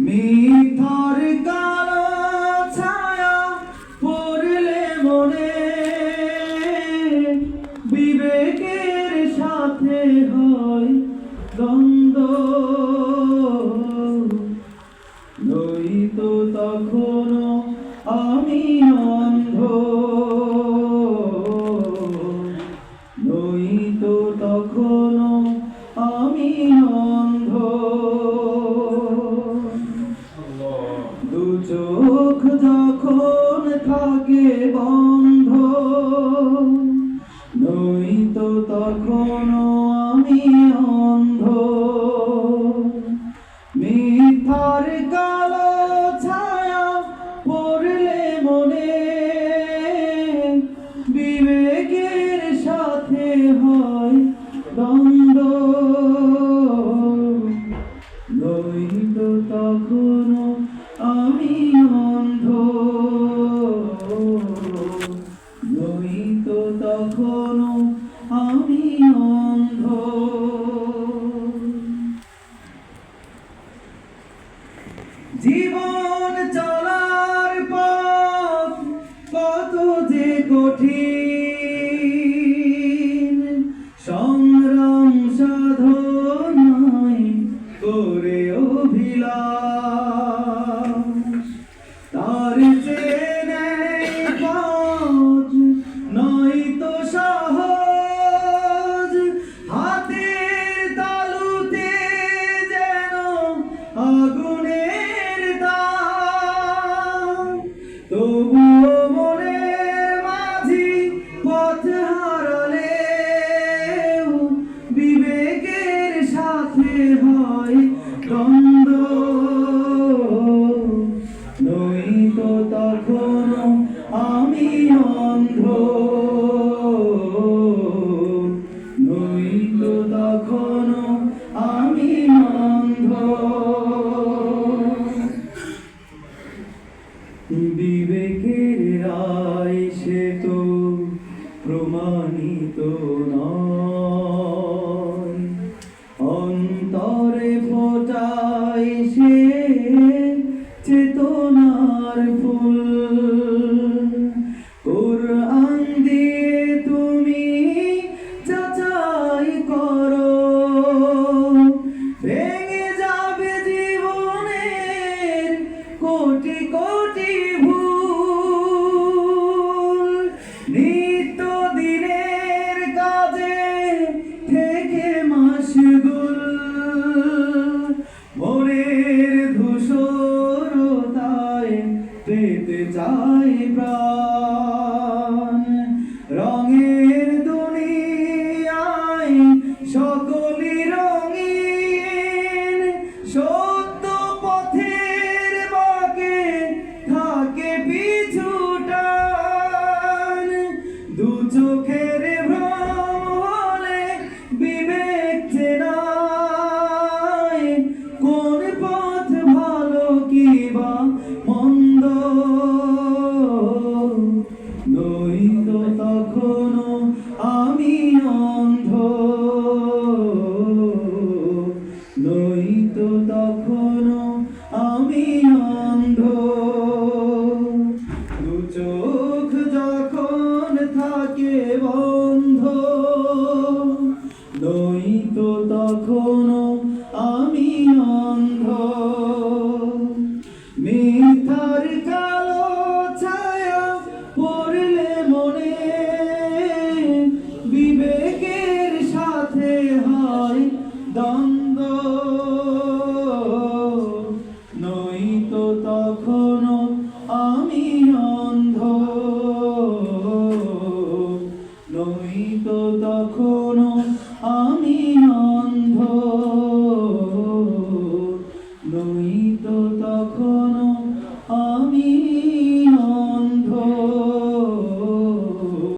মিথ্যার কালো ছায়া পড়লে মনে বিবেকের সাথে হয় দ্বন্দ্ব, নয়তো তখনও আমি অন্ধ, নয়তো তখনও আমি অন্ধ। দু চোখ যখন থাকে বন্ধ, নয়তো তখনও আমি অন্ধ। মিথ্যার কালো ছায়া পড়লে মনে বিবেকের সাথে হয় দ্বন্দ্ব, নয়তো তখনও আমি অন্ধ, নয়তো তখনও আমি অন্ধ। জীবন চলার পথ কত যে কঠিন, সংগ্রাম সাধনায় করে অভিলাষ, তার চেয়ে পথ নয়তো সহজ, হাতের তালুতে যেন আগুনের দাগ, তবুও মনের মাঝি পথ হারালেও বিবেকের সাথে হয় দ্বন্দ্ব, নয়তো তখনও আমি অন্ধ, নয়তো তখনও আমি অন্ধ। বিবেকের রায় সে তো প্রমাণিত নয়, অন্তরে ফোটায় সে চেতনার ফুল। কোরআন দিয়ে তুমি যাচাই করো, ভেঙে যাবে জীবনের কোটি কোটি ভুল। নিত্য দিনের কাজে থেকে মাশগুল, মনের ধূসরতায় পেতে চাই প্রাণ। রঙের দুনিয়ায় সকলই রঙিন, সত্য পথের বাঁকে থাকে পিছু টান। দু চোখের ভ্রম হলে বিবেক চেনায় কোন পথ ভালো কি বা মন্দ, নয়তো তখনও আমি অন্ধ, নয়তো তখনও আমি অন্ধ। দু চোখ যখন থাকে বন্ধ, নয়তো তখনও আমি অন্ধ। মিথ্যার কালো ছায়া পড়লে মনে বিবেকের সাথে হয় দ্বন্দ্ব, নয়তো তখন